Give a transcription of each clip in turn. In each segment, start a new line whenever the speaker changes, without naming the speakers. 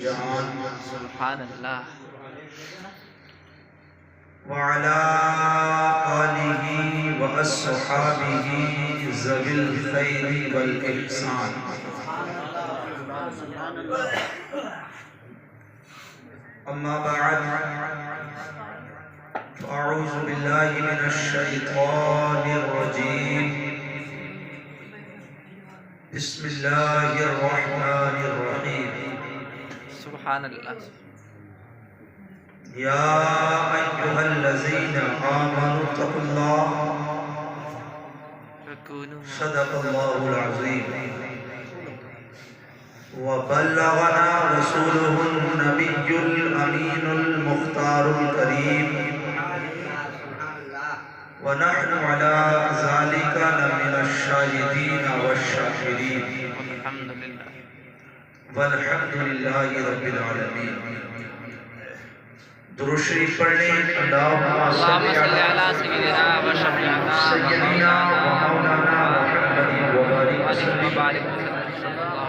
جہان
سبحان اللہ
وعلى آلہ واصحابہ ذوی الخیر والإحسان اما بعد فاعوذ باللہ من الشیطان الرجیم بسم اللہ الرحمن الرحیم
سبحان اللہ
یا ایھا الذین آمنوا اتقوا اللہ صدق اللہ العظیم وبلغنا رسوله النبي الأمين المختار الكريم ونحن على ذلك لمن الشاهدين والشاكرين
الحمد للہ
والحمد لله رب العالمين درود شریف پڑھنے اللہم
اللہم صلی علی سیدنا و شفیعنا
سیدنا و مولانا محمد وبارک وسلم
وبارک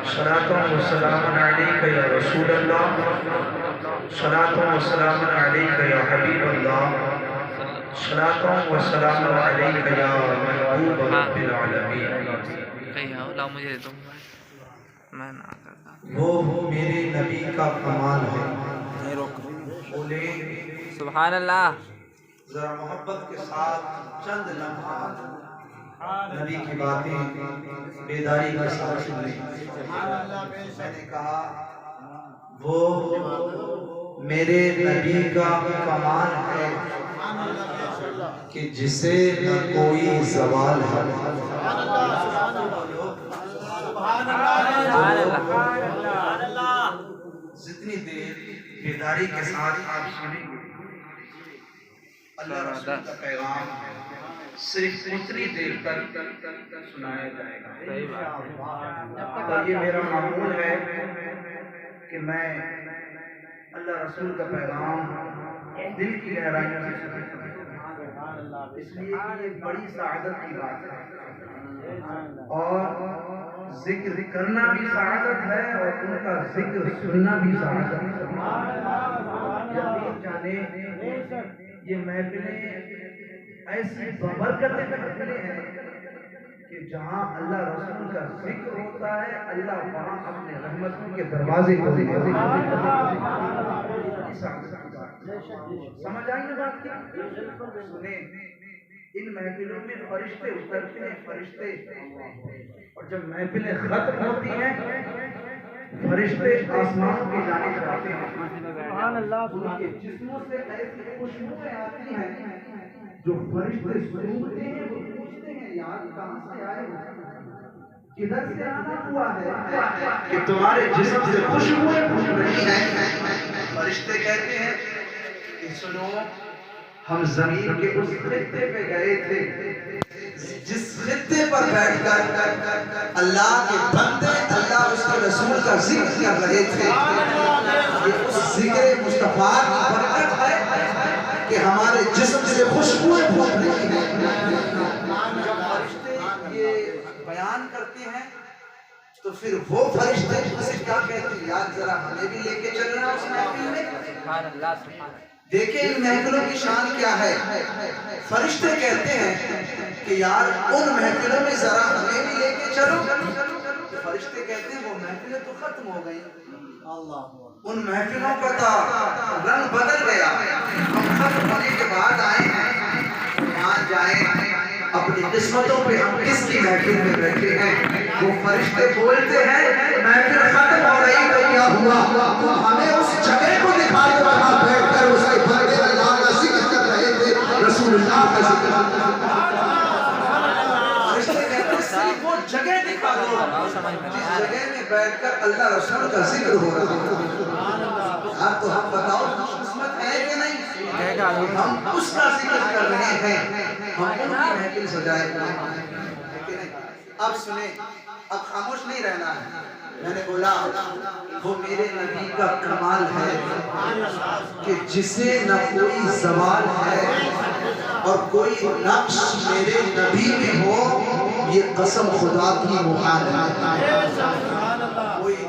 صلاۃ و سلام علیک یا رسول اللہ صلاۃ و سلام علیک یا حبیب اللہ صلاۃ و سلام علیک یا محبوب رب العالمین
کہیں آؤ لاؤ مجھے دوں میں نہ کرتا
وہ میرے نبی کا کمال ہے بولے
سبحان اللہ
ذرا محبت کے ساتھ چند لمحات نبی کی باتیں بیداری کے ساتھ سنیں میں نے کہا وہ میرے نبی کا کمال ہے کہ جسے نہ کوئی زوال ہے جتنی دیر بیداری کے ساتھ آپ سنیں گے اللہ رسول کا پیغام صرف اتنی دیر تک سنایا جائے گا تو یہ میرا معمول ہے کہ میں اللہ رسول کا پیغام دل کی گہرائیوں سے سنتا ہوں اس لیے کہ یہ بڑی سعادت کی بات ہے اور ذکر کرنا بھی سعادت ہے اور ان کا ذکر سننا بھی سعادت ہے یقین جانے یہ محفلیں ایسی ببرکت محفلیں ہیں کہ جہاں اللہ رسول کا ذکر ہوتا ہے اللہ وہاں اپنے رحمت کے دروازے کھولے سمجھ آئی نا بات کیا سنیں ان محفلوں میں فرشتے اترتے ہیں فرشتے اور جب محفلیں ختم ہوتی ہیں فرشتے آسمانوں کی جانب جاتے ہیں سبحان اللہ ان کے جسموں سے ایسی خوشبوئیں آتی ہیں جو فرشتے سنتے ہیں وہ پوچھتے ہیں یار کہاں سے آئے ہو کدھر سے آنا ہوا ہے کہ تمہارے جسم سے خوشبوئیں پھوٹ رہی ہیں فرشتے کہتے ہیں کہ سنو ہم زمین کے اس خطے پہ گئے تھے جس خطے پر بیٹھ کر اللہ کے بندے اللہ اس کے رسول کا ذکر کر رہے تھے یہ اس ذکر مصطفیٰ کی برکت ہے کہ ہمارے جسم سے خوشبوئیں پھوٹ رہی ہیں جب فرشتے یہ بیان کرتے ہیں تو پھر وہ فرشتے سے کیا کہتے ہیں یار ذرا ہمیں بھی لے کے چلنا اس محفل میں
سبحان اللہ سبحان اللہ
دیکھیں ان محفلوں کی شان کیا ہے فرشتے کہتے ہیں کہ یار ان محفلوں میں ذرا ہمیں بھی لے کے چلو فرشتے کہتے ہیں وہ محفلیں تو ختم ہو گئی ان محفلوں کا تو رنگ بدل گیا ہم ختم ہونے کے بعد آئے ہیں وہاں جائیں اپنی قسمتوں پہ ہم کس کی محفل میں بیٹھے ہیں وہ فرشتے بولتے ہیں محفل ختم ہو رہی تو کیا ہوا تم ہمیں اس جگہ کو دکھا دو وہاں بیٹھ کر اس کے بندے اللہ کا ذکر کر رہے تھے رسول اللہ کا ذکر فرشتے کہتے ہیں صرف وہ جگہ دکھا دو جس جگہ میں بیٹھ کر اللہ رسول کا ذکر ہو رہا ہے اب تو ہم بتاؤ قسمت ہے کہ نہیں ہم اس کا ذکر کر رہے ہیں ہم ان کی محفل سجائے اب سنیں اب خاموش نہیں رہنا ہے میں نے بولا وہ میرے نبی کا کمال ہے کہ جسے نہ کوئی زوال ہے اور کوئی نقش میرے نبی میں ہو یہ قسم خدا کی محال ہے کوئی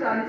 40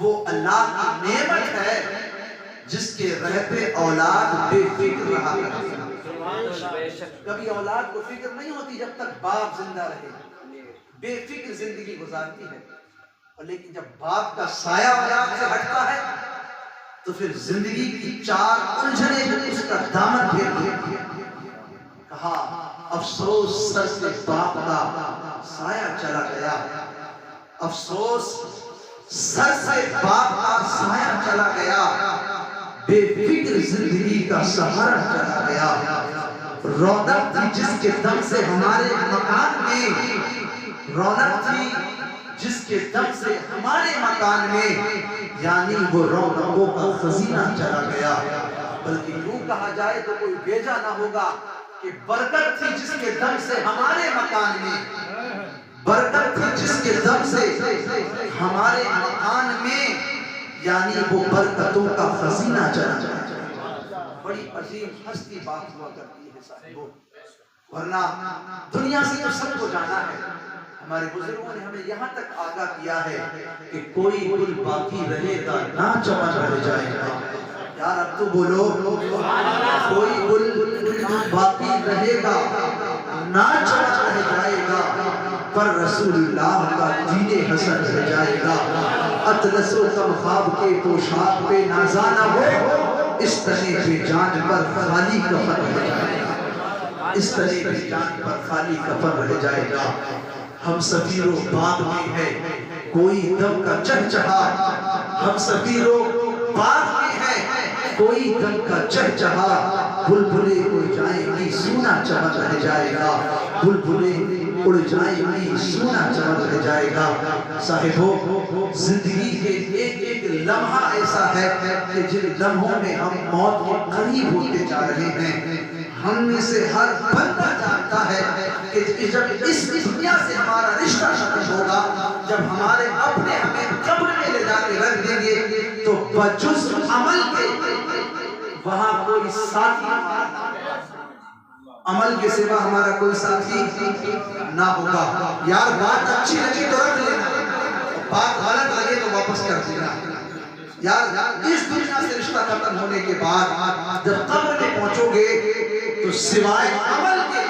وہ اللہ کی نعمت ہے جس کے رہتے اولاد بے فکر رہا کرتی. کبھی اولاد کو فکر نہیں ہوتی جب تک باپ زندہ رہے، بے فکر زندگی گزارتی ہے. اور لیکن جب باپ کا سایہ اولاد سے ہٹتا ہے تو پھر زندگی کی چار الجھنیں اس کا دامن گھیر لیتی ہے. کہا افسوس سر سے باپ کا سایہ چلا گیا، افسوس سر سے باپ کا سایہ چلا گیا، بے فکر زندگی کا سہارا چلا گیا. رونق تھی جس کے دم سے ہمارے مکان میں، رونق تھی جس کے دم سے ہمارے مکان میں، یعنی وہ رونقوں کا خزینہ چلا گیا. بلکہ یوں کہا جائے تو کوئی بیجا نہ ہوگا کہ برکت تھی جس کے دم سے ہمارے مکان میں، برکت تھی جس کے دم سے ہمارے مکان میں، یعنی وہ برکتوں کا خزینہ چلا گیا. بڑی عظیم ہستی بات ہوا کرتی ہے صاحبوں، ورنہ دنیا سے تو سب کو جانا ہے. ہمارے بزرگوں نے ہمیں یہاں تک آگاہ کیا ہے کہ کوئی گل باقی رہے گا نہ چمن رہ جائے گا. یار اب تو بولو، کوئی گل باقی رہے گا نہ چمن رہ جائے گا، پر رسول اللہ کا دین حسن رہ جائے گا. اطلس و کم خواب کے پوشاک پہ نازانہ ہو، اس طرح پہ جان پر خالی کفن رہ جائے گا، اس طرح پہ جان پر خالی کفن رہ جائے گا. ہم سفیر و باغ میں ہے کوئی دم کا چہچہا، ہم سفیر و باغ میں ہے کوئی دم کا چہچہا. بلبلیں اڑ جائیں گی سونا چمن رہ جائے گا، بلبلیں اڑ جائیں گی سونا چمن رہ جائے گا. صاحبو، زندگی کے ایک ایک لمحہ ایسا ہے کہ جن لمحوں میں ہم موت کے قریب ہوتے جا رہے ہیں. ہم میں سے ہر بندہ جانتا ہے کہ جب اس دنیا سے ہمارا رشتہ ختم ہوگا، جب ہمارے اپنے ہمیں قبر میں لے جا کے رکھ دیں گے، تو بجز عمل کے وہاں کوئی ساتھی عمل کے سوا ہمارا کوئی ساتھی نہ ہوگا. یار بات اچھی لگی تو رکھ لینا، بات غلط لگے تو واپس کر دینا. یار اس دنیا سے رشتہ ختم ہونے کے بعد جب قبر میں پہنچو گے تو سوائے عمل کے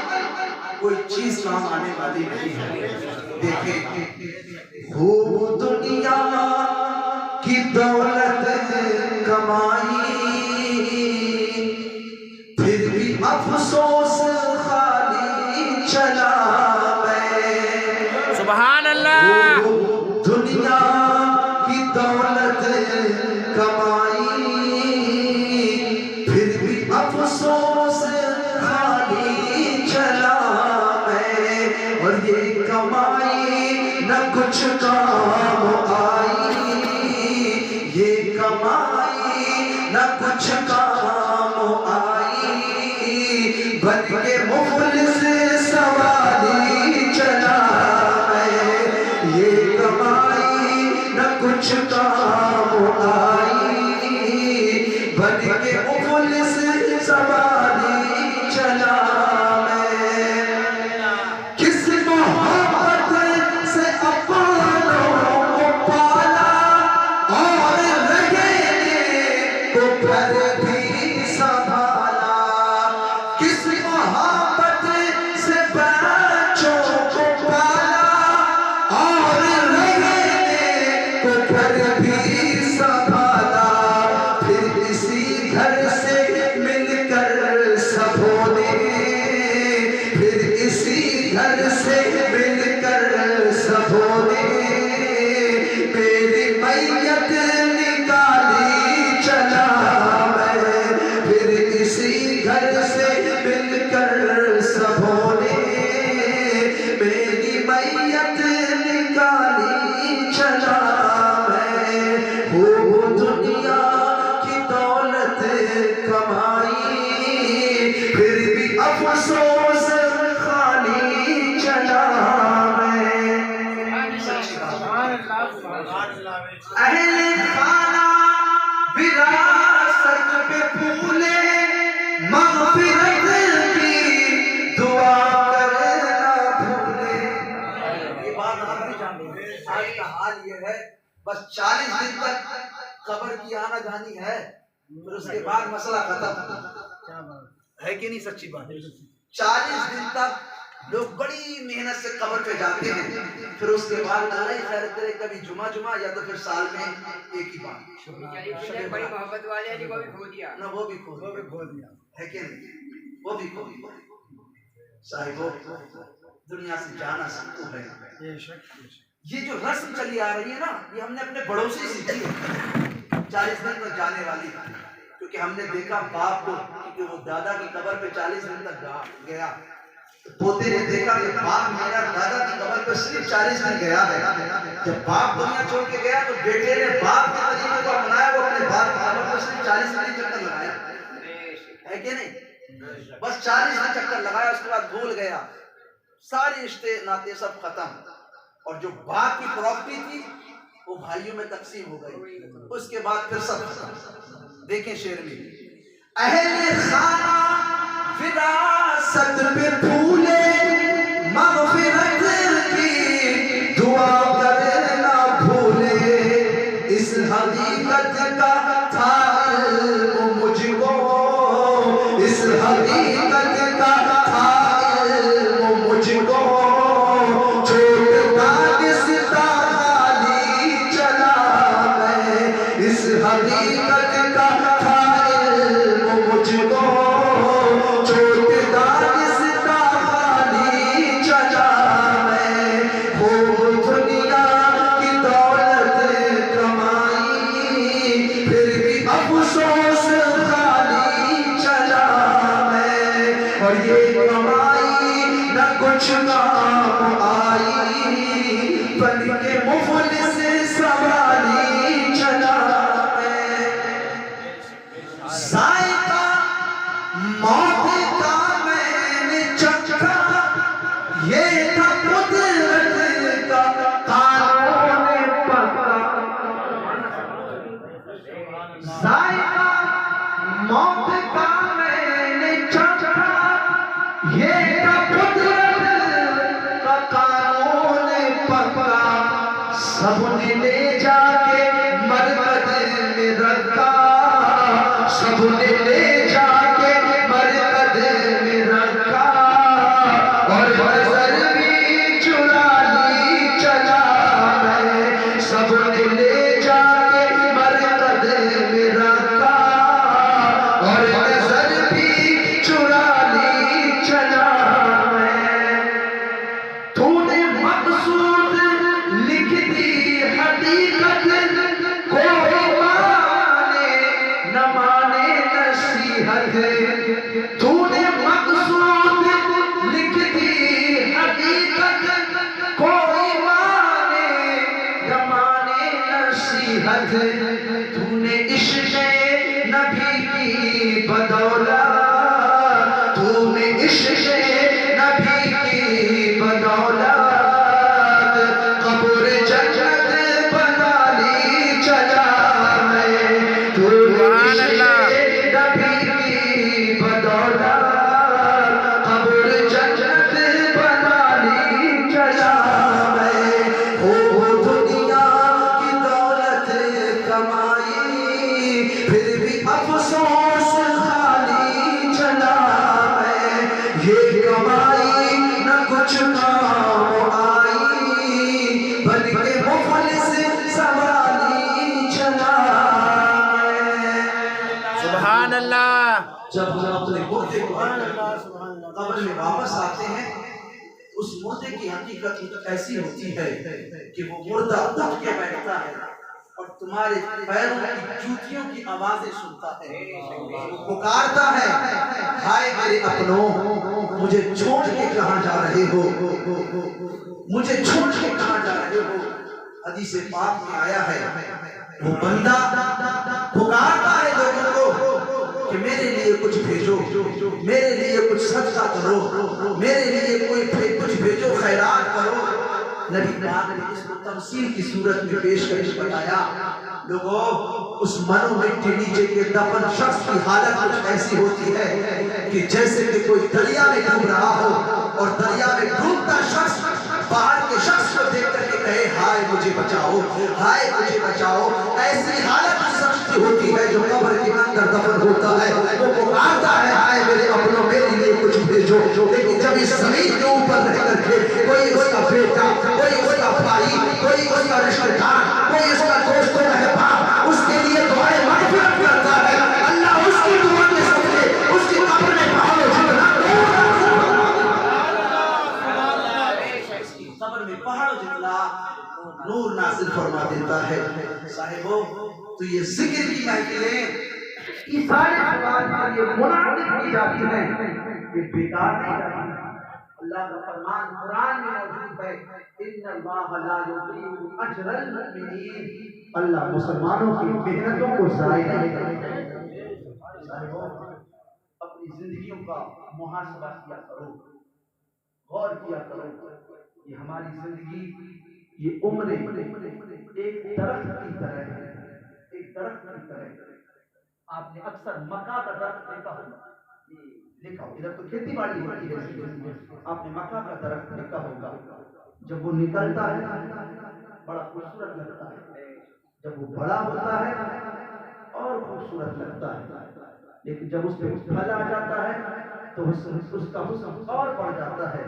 کوئی چیز کام آنے والی نہیں ہے. دیکھیں، خوب دنیا کی دولت کمائی، پھر بھی افسوس خالی چلا میں.
سبحان اللہ.
دنیا کی دولت کمائی، پھر بھی افسوس خالی چلا میں. اور یہ کمائی نہ کچھ کام آئی، یہ کمائی نہ کچھ کام آئی، بن کے مفلس سواری چلا میں. یہ کمائی نہ کچھ کام آئی، بن کے مفلس سواری چلا میں. کس محبت سے اپنوں کو پالا، اور رہنے کو گھر بھی سنبھالا. کس محبت سے بچوں کو پالا، اور رہنے کو گھر بھی سنبھالا. پھر اسی گھر سے مل کر سبوں نے، پھر اسی گھر سے مل کر سبوں نے میری میت نکالی چلا میں. پھر اسی گھر سے مل کر سبوں نے میری میت نکالی چلا میں. وہ دنیا کی دولت کی آنا جانی ہے، پھر اس کے بعد مسئلہ ختم ہے کہ نہیں؟ سچی بات ہے۔ 40 دن تک لوگ بڑی محنت سے قبر پہ جاتے ہیں، پھر اس کے بعد اللہ ہی خیر کرے کبھی جمعہ یا تو پھر سال میں ایک ہی بار
بڑی محبت والے ہیں، وہ بھی کھو دیا
نہ، وہ بھی کھو دیا ہے کہ نہیں؟ وہ بھی کھو دیا صاحبوں، دنیا سے جانا سب کو ہے۔ یہ جو رسم چلی آ رہی ہے نا، یہ ہم نے اپنے بڑوں سے سیکھی ہے، 40 دن تک جانے والی، کیونکہ ہم نے دیکھا باپ کو، کیونکہ وہ دادا کی قبر پہ 40 دن تک گیا، پوتے نے دیکھا کہ باپ میرا دادا کی قبر پہ صرف 40 دن گیا ہے۔ جب باپ دنیا چھوڑ کے گیا تو بیٹے نے باپ کے طریقے کو اپنایا، وہ اپنے باپ کی قبر پہ صرف 40 دن چکر لگایا ہے کہ نہیں؟ بس 40 دن چکر لگایا، اس کے بعد بھول گیا، سارے رشتے ناتے سب ختم، اور جو باپ کی پراپرٹی تھی وہ بھائیوں میں تقسیم ہو گئی، اس کے بعد پھر سب ختم۔ دیکھیں شعر میں، اہل خانہ وراثت پہ پھولے مغفرت کی دعا کرنا بھولے، اس حقیقت کا تھا علم مجھ کو، اس حقیقت کا تھا علم مجھ کو، چھوٹا دستا خالی چلا میں، اس حقیقت کا تھا علم مجھ کو، چھوٹا دستا خالی چلا میں، خوب دنیا کی دولت کمائی، پھر بھی افسوس خالی چلا میں، اور یہ کمائی نہ کچھ کام آئی، بلکہ مفلس سوالی چلا میں، ذائقہ موت کا میں نے چکھا، یہ تھا قدرت کا قانون پکا، ذائقہ موت کا میں نے چکھا، یہ تھا قدرت کا قانون پکا، سب نے لے جا کے مرکز میں رکھا، سب نے لے جا کے مرکز میں رکھا، اور نظر بھی چرا لی چلا میں، سب نے لے جا کے مرکز میں رکھا، اور نظر بھی چرا لی چلا میں، تو نے مقصود لکھ دی حقیقت، کوئی مانے نہ مانے نصیحت، تو نے مقصود لکھ دی حقیقت، کوئی مانے نہ مانے نصیحت، تو نے عشق نبی کی بدولت، تو نے عشق نبی کی بدولت، قبر جنت بنا لی چلا میں، تو نے عشق نبی کی بدولت، قبر جنت بنا لی چلا میں، ہو دنیا کی دولت کمائی، پھر بھی افسوس خالی چلا میں، یہ کمائی نہ کچھ کام آئی، بلکہ مفلس سوالی چلا میں۔
سبحان اللہ۔
جب ہم اپنے مردے کو قبر میں واپس آتے ہیں، اس مردے کی حقیقت ایسی ہوتی ہے کہ وہ مردہ اٹھ کے بیٹھتا ہے اور تمہارے پیروں کی جوتیوں کی آوازیں سنتا ہے، وہ پکارتا ہے، ہائے میرے اپنوں، مجھے چھوڑ کے کہاں جا رہے ہو، مجھے چھوڑ کے کہاں جا رہے ہو۔ حدیث پاک میں آیا ہے، وہ بندہ پکارتا ہے لوگوں کو کہ میرے لیے کچھ بھیجو، میرے لیے کچھ صدقہ کرو، میرے لیے کوئی کچھ بھیجو، خیرات کرو۔ نبی پاک نے اس کو تمثیل کی صورت میں پیش کر کے بتایا، لوگوں اس منو مٹی نیچے کے دفن شخص کی حالت کچھ ایسی ہوتی ہے کہ جیسے کہ کوئی دریا میں ڈوب رہا ہو، اور دریا میں ڈوبتا شخص باہر کے شخص کو دیکھ کر کے کہے ہائے مجھے بچاؤ، ہائے مجھے بچاؤ، ایسی حالت اس شخص
کی ہوتی ہے جو قبر کے اندر دفن ہوتا ہے، وہ پکارتا ہے آئے میرے اپنوں میرے لیے کچھ بھیجو، لیکن جب اس زمین کے اوپر رہ کر کے کوئی اس کا بیٹا، کوئی اس کا بھائی، کوئی اس کا رشتہ دار، کوئی اس کا دوست و احباب اس کے لیے دعائے مغفرت کرتا ہے، اللہ اس کی دعا کے سمجھے اس کی قبر میں پہاڑوں جتنا قبر میں پہاڑوں جتنا نور نازل فرما دیتا ہے۔ صاحبوں تو یہ ذکر کی محفلیں
یہ سارے سوال یہ منعقد کی جاتی ہیں، یہ بیکار نہیں جاتی۔ اللہ کا فرمان قرآن میں موجود ہے، ان اللہ لا یضیع اجر المؤمنین، اللہ مسلمانوں کی محنتوں کو ضائع نہیں کرتا۔ اپنی زندگیوں کا محاسبہ کیا کرو، غور کیا کرو، یہ ہماری زندگی، یہ عمر ایک درخت کی طرح ہے، ایک درخت کی طرح ہے۔ آپ نے اکثر مکہ کا درخت دیکھا ہوگا، دیکھا ہوگا، ادھر تو کھیتی باڑی ہوتی ہے، آپ نے مکہ کا درخت دیکھا ہوگا، جب وہ نکلتا ہے بڑا خوبصورت لگتا ہے، جب وہ بڑا ہوتا ہے اور خوبصورت لگتا ہے، لیکن جب اس پہ پھل آ جاتا ہے تو اس کا حسن اور بڑھ جاتا ہے،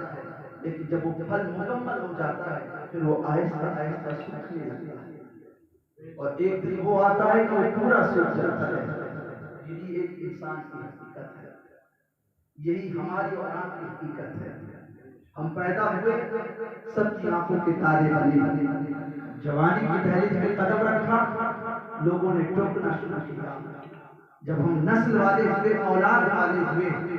لیکن جب وہ پھل مکمل ہو جاتا ہے پھر وہ آہستہ آہستہ سوکھنے لگتا ہے، اور ایک دن وہ آتا ہے کہ وہ پورا سوکھ جاتا ہے۔ یہی ایک انسان کی حقیقت ہے، یہی ہماری اور آپ کی حقیقت ہے۔ ہم پیدا ہوئے سب کی آنکھوں کے تارے بنے، جوانی کی دہلیز میں قدم رکھا، لوگوں نے ٹوکنا شروع کیا، جب ہم نسل والے ہوئے، اولاد والے ہوئے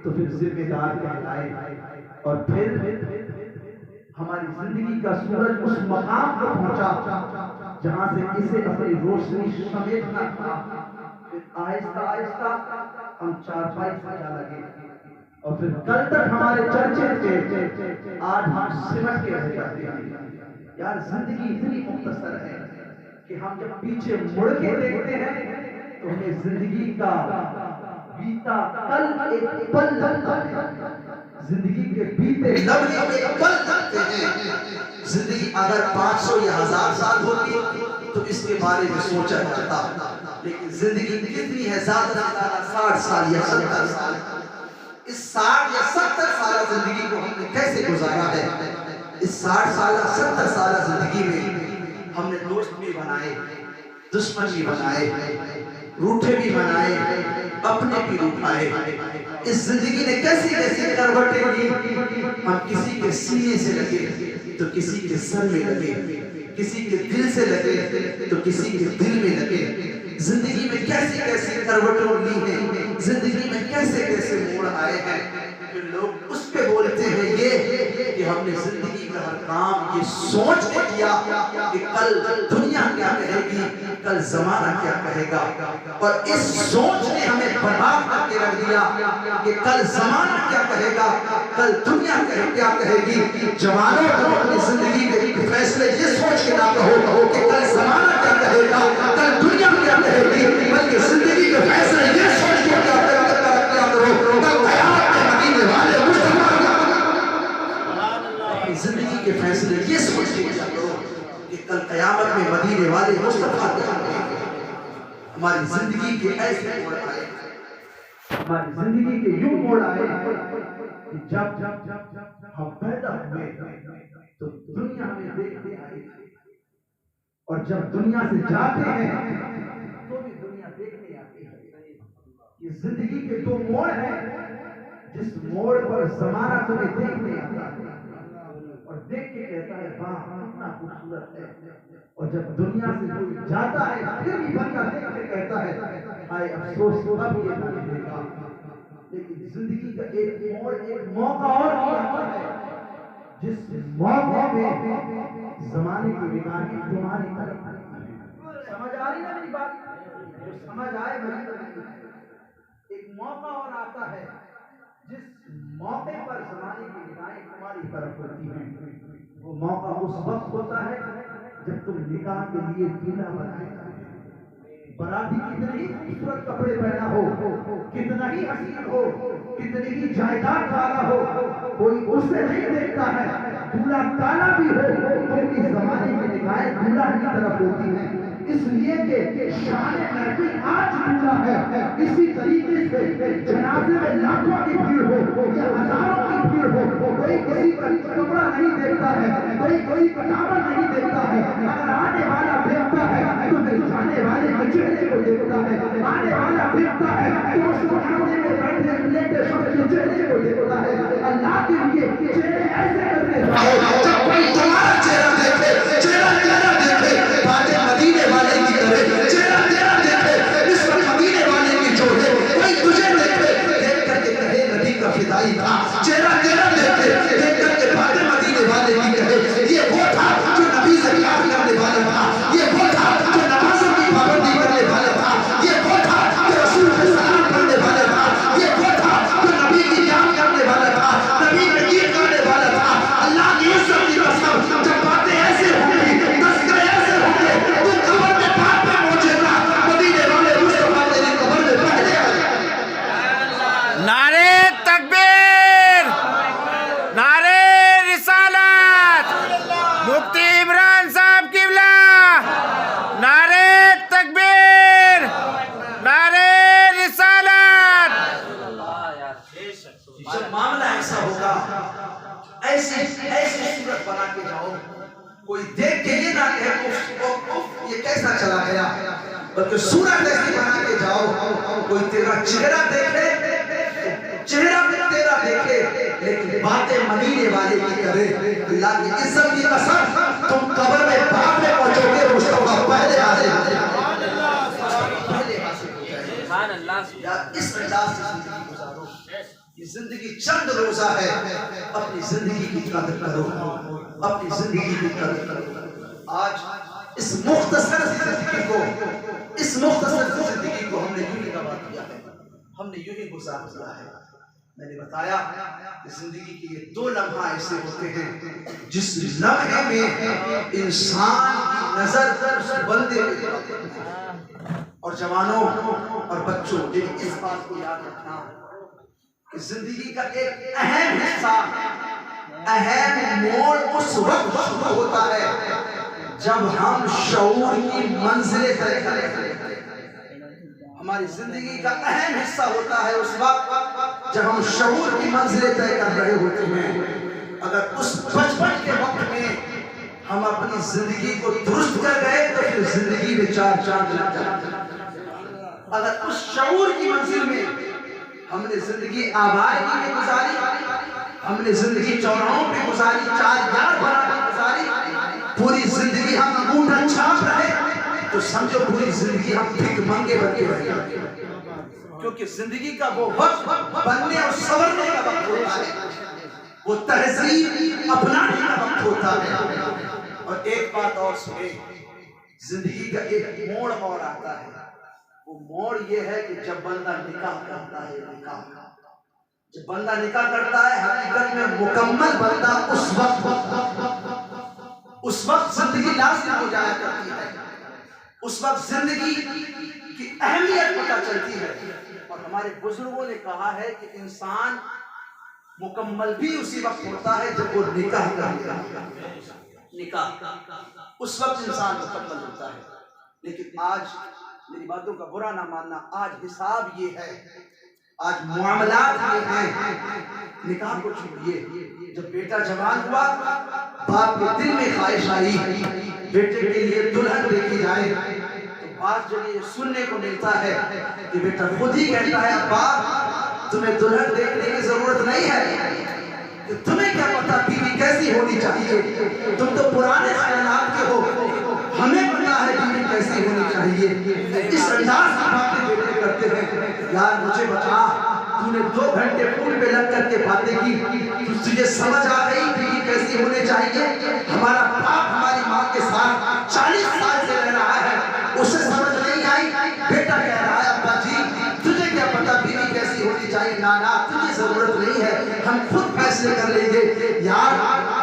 تو پھر ذمہ دار کہلائے، اور پھر ہماری زندگی کا سورج اس مقام پر پہنچا جہاں سے اسے اپنی روشنی سمیٹنا تھا، پھر آہستہ آہستہ ہم چارپائی سے جا لگے، اور پھر کل تک ہمارے چرچے تھے، آج ہم سمٹ کے رہ جاتے ہیں۔ یار زندگی اتنی مختصر ہے کہ ہم جب پیچھے مڑ کے دیکھتے ہیں تو ہمیں زندگی کا بیتا کل ایک پل لگتا ہے، زندگی کے بیتے
لمحے ایک پل لگتے ہیں۔ زندگی اگر 500 یا 1000 سال ہوتی تو اس کے بارے میں سوچا جاتا، لیکن زندگی کتنی ہے؟ زیادہ سے زیادہ 60 سال یا 70 سال۔ اس 60 یا 70 سالہ زندگی کو ہم نے کیسے گزارا ہے؟ اس 60 سالہ 70 سالہ زندگی میں ہم نے دوست بھی بنائے، دشمن بھی بنائے، روٹھے بھی بنائے، اپنے بھی روٹھائے۔ اس زندگی نے کیسی کیسی کروٹیں لی، ہم کسی کے سینے سے لگے تو کسی کے سر میں لگے، کسی کے دل سے لگے تو کسی کے دل میں لگے۔ زندگی میں کیسی کیسی کروٹیں لی ہیں، زندگی میں کیسے کیسے موڑ آئے ہیں، کہ لوگ اس پہ بولتے ہیں یہ کہ ہم نے زندگی کا ہر کام یہ سوچ کے کیا کہ کل دنیا کیا کہے گی، کل زمانہ کیا کہے گا، اور اس سوچ نے ہمیں برباد کر کے رکھ دیا کہ کل زمانہ کیا کہے گا، کل دنیا کیا کہے گی۔ جوانوں کو اپنی زندگی کے فیصلے یہ سوچ کے نہ کہو کہ کل زمانہ کیا کہے گا، کل دنیا کیا کہے گی، بلکہ زندگی کے فیصلے یہ سوچ کے کیا کرو، کل قیامت میں مدینے والے زندگی کے فیصلے یہ سوچ کے کیا کرو کہ کل قیامت میں مدینے والے مصطفیٰ کیا کہیں گے۔ ہماری زندگی کے ایسے موڑ آئے،
ہماری زندگی کے یوں موڑ آئے کہ جب ہم پیدا ہوئے تو دنیا ہمیں دیکھنے آئی، اور جب دنیا سے جاتے ہیں تو بھی دنیا دیکھنے آتی ہے۔ یہ زندگی کے دو موڑ ہیں، جس موڑ پر زمانہ تمہیں دیکھنے آتا ہے اور دیکھ کے کہتا ہے واہ کتنا خوبصورت ہے، اور جب دنیا سے کوئی جاتا ہے پھر بھی بندہ دیکھ کے کہتا ہے ہائے افسوس اب یہ نہیں دیکھا۔ لیکن زندگی کا ایک موڑ، ایک موقع اور آتا ہے جس موقع میں زمانے کی نگاہیں تمہاری طرف آتی ہیں۔ سمجھ آ رہی ہے میری بات؟ جو سمجھ آئے میری طرف، ایک موقع اور آتا ہے جس موقع پر زمانے کی نگاہیں تمہاری طرف ہوتی ہیں۔ وہ موقع اس وقت ہوتا ہے جب تم نکاح کے لیے دلہا بنائے، باراتی کتنے ہی خوبصورت کپڑے پہنا ہو، کتنا ہی حسین ہو، کتنی ہی جائیداد والا ہو، کوئی اسے نہیں دیکھتا ہے، دلہا کالا بھی ہو پھر بھی زمانے کی نگاہیں دلہا کی طرف ہوتی ہیں۔ اس لیے کہ شان نبی آج پورا ہے. اسی طریقے سے جنازے میں لاکھوں کی بھیڑ ہو یا ہزاروں کی بھیڑ ہو, کوئی کسی کا کپڑا نہیں دیکھتا ہے, کوئی پجامہ نہیں دیکھتا ہے. اگر آنے والا دیکھتا ہے تو پھر جانے والے کے چہرے کو دیکھتا ہے. آنے والا دیکھتا ہے تو اس کو جنازے میں بیٹھے لیٹے شخص کے چہرے کو دیکھتا ہے. اللہ کے لیے چہرے ایسے کرتے رہو
جب کوئی تمہارا چہرہ دیکھے, چہرہ تیرا دیکھے, باتیں مدینے والے کی کرے, چہرہ تیرا دیکھے, اس وقت مدینے والے کی چھوڑے, کوئی تجھے دیکھے, دیکھ کر کے کہے نبی کا فدائی تھا. چہرہ تیرا دیکھے, دیکھ کر کے باتیں مدینے والے کی کہے, یہ وہ تھا جو نبی سے پیار کرنے والا تھا, یہ وہ تھا جو نمازوں کی پابندی کرنے والا تھا, یہ وہ تھا جو رسول کو سلام کرنے والا تھا, یہ وہ تھا جو نبی کی یاد کرنے والا تھا, نبی کے گیت گانے والا تھا. اللہ کی عزت کی قسم, جب باتیں ایسے ہوں گی, تذکرے ایسے ہوں گے, تو قبر میں پاک میں پہنچے گا, مدینے والے مصطفیٰ تیری قبر میں پہلے آ جائیں.
نعرے تکبیر, نعرے رسالت, مفتی عمران صاحب قبلہ, نعرے تکبیر, نعرے رسالت.
جب معاملہ ایسا ہوگا, ایسی صورت بنا کے جاؤ, کوئی دیکھ کے یہ نہ کہے یہ کیسا چلا گیا, بلکہ صورت ایسی بنا کے جاؤ, کوئی تیرا چہرہ دیکھے, چہرہ بھی تیرا دیکھے, لیکن باتیں مدینے والے کی کرے. اللہ کی عزت کی قسم, تم قبر میں بعد میں پہنچو گے, مصطفیٰ پہلے حاضر ہو جائے. اس انداز سے زندگی گزارو. یہ زندگی چند روزہ ہے, اپنی زندگی کی قدر کرو, اپنی زندگی کی قدر کرو. آج اس مختصر زندگی کو, اس مختصر زندگی کو ہم نے یوں ہی گوا دیا ہے, ہم نے یوں ہی گزار دیا ہے. میں نے بتایا کہ زندگی کے یہ 2 لمحہ ایسے ہوتے ہیں جس لمحے میں انسان کی نظر اس بندے پہ. اور جوانوں اور بچوں, اس بات کو یاد رکھنا کہ زندگی کا ایک اہم حصہ, اہم موڑ اس وقت شروع ہوتا ہے جب ہم شعور کی منزلیں طے کرتے ہیں. ہماری زندگی کا اہم حصہ ہوتا ہے اس وقت جب ہم شعور کی منزلیں طے کر رہے ہوتے ہیں. اگر اس بچپن کے وقت میں ہم اپنی زندگی کو درست کر گئے تو پھر زندگی میں 4 چاند لگ جاتے ہیں. اگر اس شعور کی منزل میں ہم نے زندگی آبائی میں گزاری, ہم نے زندگی چوراہوں پہ گزاری, 4 یار بنا کے گزاری, پوری زندگی ہم انگوٹھا چھاپ رہے, تو سمجھو پوری زندگی ہم بھیک مانگے بن کے رہے. کیونکہ زندگی کا وہ وقت بننے اور سنورنے کا وقت ہوتا ہے, وہ تہذیب اپنانے کا وقت ہوتا ہے. اور ایک بات اور سنیں, زندگی کا ایک موڑ اور آتا ہے. وہ موڑ یہ ہے کہ جب بندہ نکاح کرتا ہے, جب بندہ نکاح کرتا ہے, حقیقت میں مکمل بندہ اس وقت زندگی لازم ہو جایا کرتی ہے. اس وقت زندگی کی اہمیت پتہ چلتی ہے. اور ہمارے بزرگوں نے کہا ہے کہ انسان مکمل بھی اسی وقت ہوتا ہے جب وہ نکاح کرتا ہے. نکاح اس وقت انسان مکمل ہوتا ہے. لیکن آج میری باتوں کا برا نہ ماننا, آج حساب یہ ہے, آج معاملات یہ ہیں. نکاح کو چھوڑیے, جب بیٹا جوان ہوا, باپ کے دل میں خواہش آئی بیٹے کے لیے دلہن دیکھی جائے, تو بعض جگہ یہ سننے کو ملتا ہے کہ بیٹا خود ہی کہتا ہے, ابا تمہیں دلہن دیکھنے کی ضرورت نہیں ہے, تمہیں کیا پتا بیوی کیسی ہونی چاہیے, تم تو پرانے خیالات کے ہو, ہمیں پتا ہے بیوی کیسی ہونی چاہیے. اس انداز کی باتیں بیٹے کرتے ہیں. یار مجھے بتا, تو نے 2 گھنٹے پول پہ لگ کر کے باتیں کی, تجھے سمجھ آ گئی بیوی کیسی ہونے چاہیے؟ ہمارا باپ ہماری ماں کے ساتھ 40 سال سے رہ رہا ہے, اسے سمجھ نہیں آئی. بیٹا کہہ رہا ہے, ابا جی تجھے کیا پتا بیوی کیسی ہونی چاہیے؟ نانا تجھے ضرورت نہیں ہے, ہم خود فیصلے کر لیں گے. یار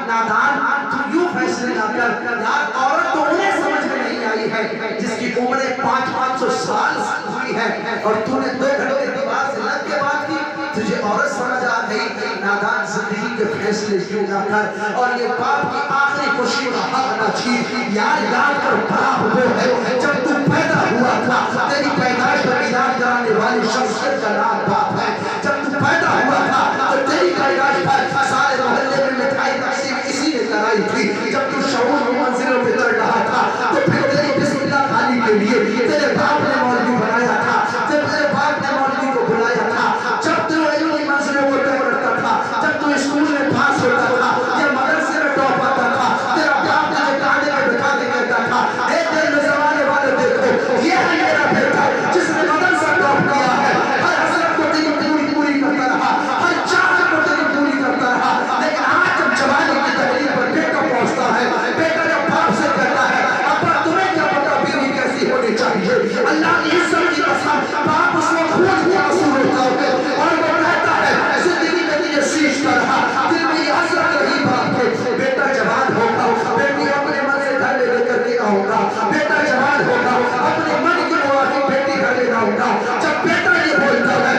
نادان, تو یوں فیصلے نہ کر. یار عورت تو انہیں سمجھ میں نہیں آئی ہے جس کی عمریں 500 سال ہوئی ہے, اور تو نے 2 گھنٹے کے بعد سے لگ کے بات کی. تجھے عورت سمجھ آ گئی، نادان زندگی کے فیصلے کیوں نہ کر، اور یہ باپ کی آخری خوشی کا حق نہ چھین۔ یار یاد کر باپ وہ ہے جب تو پیدا ہوا تھا، تیری پیدائش کا اعلان کرانے والی شخصیت کا نام باپ ہے۔ جب تو پیدا ہوا تھا تو تیری پیدائش پر سارے محلے میں مٹھائی تقسیم اسی نے کرائی تھی۔ جب تو شعور کی منزلوں پہ چڑھ رہا تھا تو پھر تیری بسم اللہ خالی کے لیے تیرے باپ نے مولوی بنایا تھا، جب تیرے باپ نے مولوی کو بلایا تھا، جب تو علم کی منزلوں کو طے کرتا تھا، جب تو اسکول میں پاس ہوتا تھا یا مدرسے میں ٹاپ آتا تھا، تیرا باپ تجھے کاندھے پہ بٹھا کے کہتا تھا اے تیرے زمانے والے دیکھو یہ ہے میرا بیٹا جس نے مدرسہ ٹاپ کیا ہے، ہر حسرت کو تیری پوری کرتا رہا، ہر چاہت کو تیری پوری کرتا رہا، لیکن آج جب جوانی کی تحریر پر بیٹا پہنچتا ہے، بیٹا جب باپ سے کہتا ہے ابا تمہیں کیا پتا بیوی کیسی ہونی چاہیے، اللہ کی عزت کی قسم باپ اس میں خون کے آنسو روتا ہے اور وہ کہتا ہے زندگی میں تجھے سیکھتا رہا، دل میں یہ حسرت رہی باپ کے بیٹا جوان ہوگا، بیٹی اپنے من سے گھر لے کر کے آؤں گا، بیٹا جوان ہوگا اپنے من کے موافق بیٹی گھر لے آؤں گا۔ جب بیٹا یہ بولتا ہے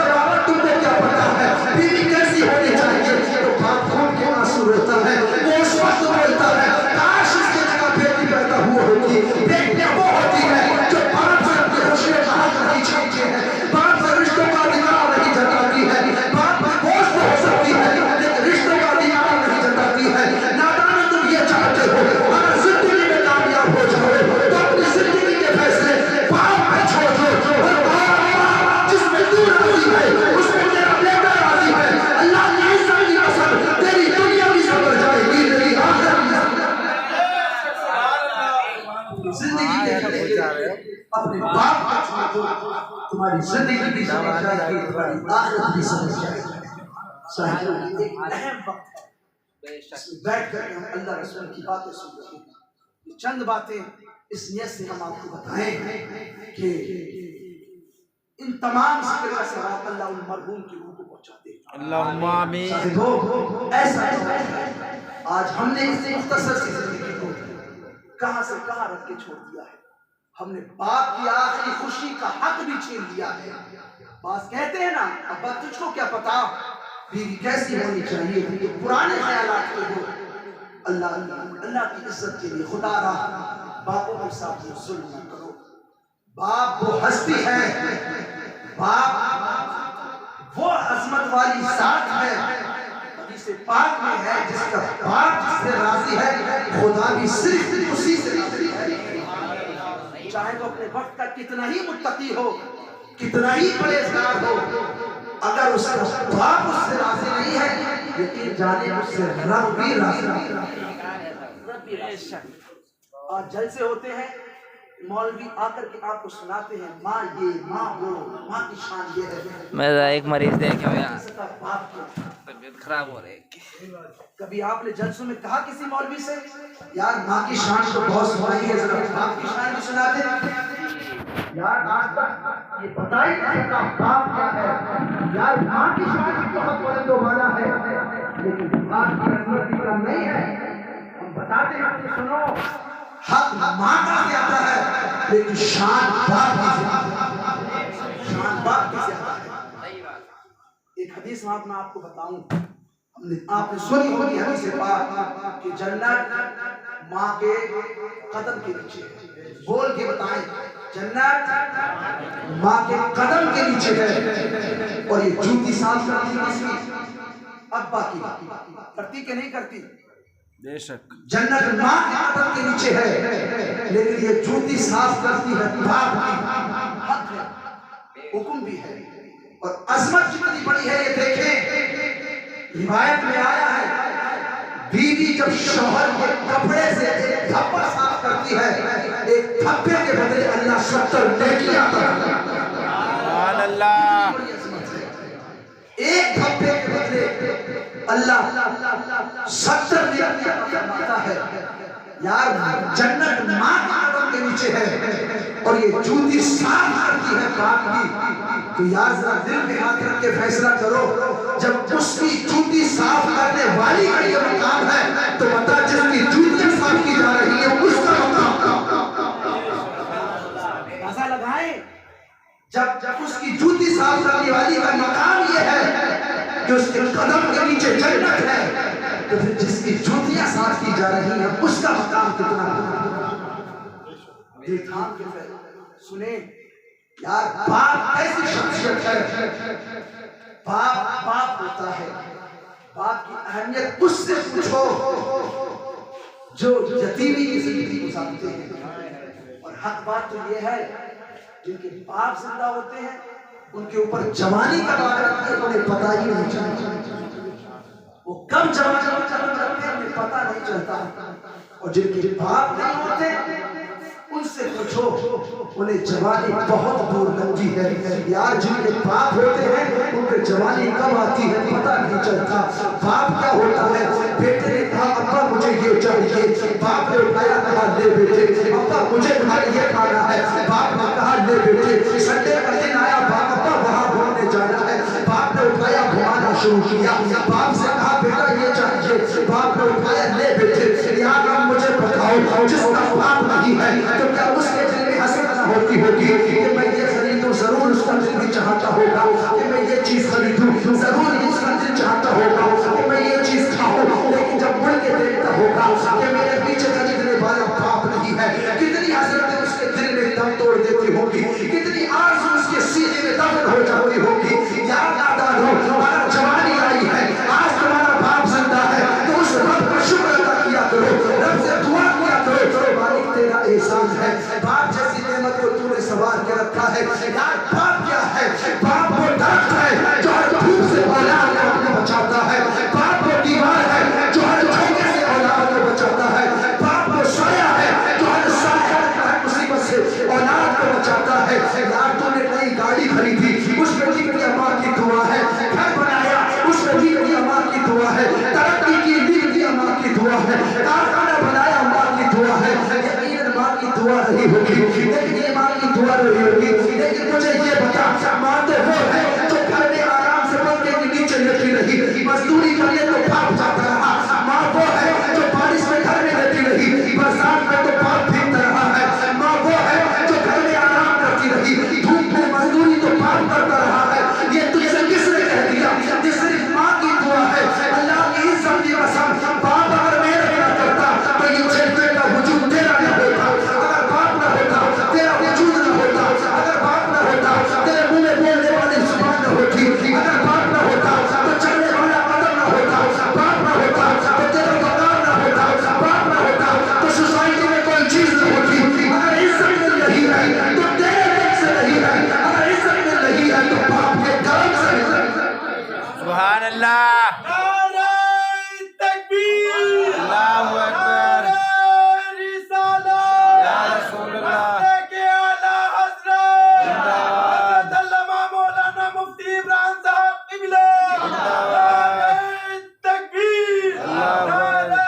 بابا تم کو کیا پتا ہے بیوی کیسی ہونی چاہیے، تو باپ خون کے آنسو روتا ہے، وہ اس وقت بولتا ہے کاش اس کی جگہ بیٹی پیدا ہوا ہوتی، بیٹیاں وہ ہوتی ہیں جو باپ سے اپنی خوشیوں کا حق نہیں چھینتی ہیں، باپ سے رشتوں کا ادھکار نہیں جتاتی ہے، باپ کی گوشت ہو سکتی ہے لیکن رشتوں کا ادھکار نہیں جتاتی ہے۔ نادان تم یہ چاہتے ہو اگر زندگی میں کامیاب ہو جاؤ تو اپنی زندگی کے فیصلے باپ پہ چھوڑ دو، اور باپ جس میں تو راضی ہے اس میں تیرا بیٹا راضی ہے، اللہ کی عزت کی قسم تیری دنیا بھی سمجھ جائے گی، تیری آخرت بھی سمجھ جائے گی۔ زندگی کے فیصلے اپنے باپ کا چھوڑ دو، تمہاری زندگی بھی سمجھ جائے گی، تمہاری آخرت بھی سمجھ جائے گی۔ صحیح ایک اہم وقت ہے اس میں بیٹھ کر ہم اللہ رسول کی باتیں سن رہے ہیں، یہ چند باتیں اس نیت سے ہم آپ کو بتائیں کہ ان تمام ذکر کا ثواب اللہ ان مرحوم کی روح کو پہنچاتے ہیں۔
اللہم آمین۔
صاحبو ایسا ہے آج ہم نے اس مختصر سی زندگی کو کہاں سے کہاں رکھ کے چھوڑ دیا ہے، ہم نے باپ کی آخری خوشی کا حق بھی چھین لیا ہے۔ باس کہتے ہیں نا ابا تجھ کو کیا پتا بیوی کیسی ہونی چاہیے، یہ پرانے خیالات کو ہو، اللہ کی عزت کے لیے خدا را باپوں کے ساتھ ظلم نہ کرو۔ باپ وہ ہستی ہے، باپ وہ عظمت والی ذات ہے، حدیث پاک میں ہے جس کا باپ جس سے راضی ہے خدا بھی صرف اسی سے راضی ہے۔ چاہے تو اپنے وقت کا کتنا ہی متقی ہو، کتنا ہی پرہیزگار ہو، اگر اس کا باپ اس سے راضی نہیں ہے یقین جانے اس سے رب بھی راضی نہیں ہے۔ آج جلسے ہوتے ہیں مولوی آ کر کے آپ کو سناتے ہیں ماں یہ ماں وہ، ماں کی شان یہ ہے۔
میرا ایک مریض دیکھے ہوئے
باپ کی
طبیعت خراب ہو رہی ہے۔
کبھی آپ نے جلسوں میں کہا کسی مولوی سے یار ماں کی شان تو بہت سنائی ہے، ذرا باپ کی شان بھی سنا دیں یار، آج تک یہ بتا ہی نہیں سکتا باپ کیا ہے یار، ماں کی شان بھی بہت بلند و بالا ہے لیکن باپ کی عظمت بھی کم نہیں ہے۔ ہم بتاتے ہیں کہ سنو حق ماں کا زیادہ ہے لیکن شان باپ کی زیادہ ہے، شان باپ کی زیادہ ہے۔ ایک حدیث میں آپ کو بتاؤں، آپ نے سنی ہوگی حدیث پاک کہ جنت ماں کے قدم کے نیچے ہے، بول کے بتائیں جنت ماں کے قدم کے نیچے ہے، اور یہ جوتی صاف کرتی ہے ابا کی، کرتی کہ نہیں کرتی؟
بے شک
جنت ماں کے قدم کے نیچے ہے لیکن یہ جوتی صاف کرتی ہے باپ کی، حق ہے، حکم بھی ہے، اور عظمت کتنی بڑی ہے یہ دیکھیں۔ روایت میں آیا ہے بیوی جب شوہر کے کپڑے سے ایک دھپا صاف کرتی ہے، ایک دھپے کے بدلے اللہ 70 نیکی عطا کرتا ہے۔
سبحان اللہ۔
ایک دھپے کے بدلے اللہ 70 نیکی عطا فرماتا ہے۔ یار جنت ماں کے قدم کے نیچے ہے اور یہ جوتی صاف کرتی ہے باپ کی، تو یار ذرا دل میں ہاتھ رکھ کے فیصلہ کرو جب اس کی جوتی صاف کرنے والی کا یہ مقام ہے تو بتا جس کی جوتیاں صاف کی جا رہی ہے اس کا مقام۔ اندازہ لگائیں جب اس کی جوتی صاف کرنے والی کا مقام یہ ہے کہ اس کے قدم کے نیچے جنت ہے، تو پھر جس کی جوتیاں صاف کی جا رہی ہیں اس کا مقام کتنا دل تھام کے سنیں یار، باپ ایسی شخصیت ہے، باپ ہوتا ہے، باپ کی اہمیت اس سے پوچھو جو یتیمی کی زندگی گزارتے ہیں۔ اور حق بات تو یہ ہے جن کے باپ زندہ ہوتے ہیں ان کے اوپر جوانی کا بات رکھتے ہیں، انہیں پتہ ہی نہیں چلتا، وہ کب جوانی رکھتے ہیں انہیں پتہ نہیں چلتا۔ اور جن کے باپ نہیں ہوتے ان سے پوچھو انہیں جوانی بہت دور لگتی ہے یار، جن کے باپ ہوتے ہیں ان کے جوانی کب آتی ہے پتہ نہیں چلتا۔ باپ کیا ہوتا ہے، بیٹے نے کہا ابا مجھے یہ چاہیے، باپ نے اٹھایا کہا لے بیٹے، ابا مجھے یہ کھانا ہے، باپ نے کہا لے بیٹے۔ سنڈے کا دن آیا، باپ ابا وہاں گھومنے جانا ہے، باپ نے اٹھایا گھمانا شروع کیا، باپ سے کہا بیٹا یہ چاہیے، باپ نے اٹھایا لے بیٹے۔ یار اب مجھے بتاؤ جس کا باپ نہیں ہے تو کیا اس کے دل میں حسرت نہ ہوتی ہوگی کہ میں یہ خریدوں، ضرور اس کا دل بھی چاہتا ہوگا کہ میں یہ چیز خریدوں، ضرور اس کا دل چاہتا ہوگا کہ میں یہ چیز کھاؤں، لیکن جب مڑ کے دیکھتا ہوگا کہ میرے پیچھے خریدنے والا باپ نہیں ہے، کتنی حسرت اس کے دل میں دم توڑ دیتی ہوگی، کتنی آرزو اس کے سینے میں دفن ہو جاتی ہوگی۔ یاد نادانو، ہمارا جوانی آئی ہے، آج تمہارا باپ زندہ ہے تو اس رب کا شکر ادا کیا کرو، رب سے دعا کیا کرو، مالک تیرا احسان ہے، باپ جیسی نعمت کو تو نے سوار کے رکھا ہے۔ یار باپ کیا ہے، باپ وہ درخت ہے جو ہر دھوپ سے اولاد کو اپنے بچاتا ہے، باپ وہ دیوار ہے جو ہر جھونکے سے اولاد کو بچاتا ہے، باپ وہ سایہ ہے جو ہر سایہ ہر مصیبت سے اولاد کو بچاتا ہے۔ یار تو نے نئی گاڑی خریدی، اس میں بھی تیری ماں کی دعا ہے، گھر بنایا اس میں بھی تیری ماں کی دعا ہے، ترقی کی بھی تیری ماں کی دعا ہے، کارخانہ بنایا ماں کی دعا ہے، یقیناً ماں کی دعا رہی ہوگی، لیکن یہ ماں کی دعا رہی ہوگی، لیکن مجھے یہ بتا ماں تو وہ ہے جو گھر میں آرام سے پنکھے کے نیچے لیٹی رہی، مزدوری کریے تو باپ جاتا رہا، ماں وہ ہے جو بارش میں گھر میں لیٹی رہی، برسات میں تو باپ بھیگتا رہا ہے، ماں وہ ہے جو گھر میں آرام کرتی رہی، دھوپ میں مزدوری تو باپ کرتا رہا ہے۔ یہ تجھ سے کس نے کہہ دیا کہ صرف ماں کی دعا ہے؟ اللہ کی عزت کی قسم، باپ اگر میرا نہ کرتا تو یہ جلوے کا وجود تیرا نہ ہوتا، اگر باپ نہ ہوتا تیرا وجود نہ ہوتا، اگر باپ نہ ہوتا تیرے منہ میں بولنے والی زبان نہ ہوتی، اگر باپ نہ ہوتا تو چلنے والا قدم نہ ہوتا، باپ نہ ہوتا تو تیرا مقام نہ ہوتا، باپ نہ ہوتا تو سوسائٹی میں کوئی چیز نہ ہوتی، اگر عزت مل رہی ہے تو تیرے دل سے نہیں ہے، اگر عزت مل رہی ہے تو باپ کے کرم سے مل رہی ہے۔
سبحان اللہ،
نعرہ تکبیر،
اللہ اکبر،
نعرہ رسالت،
یا رسول اللہ،
مسلک اعلیٰ حضرت
زندہ باد،
حضرت علامہ مولانا مفتی عمران صاحب قبلہ،
باد،
نعرہ تکبیر،
اللہ اکبر،
نعرہ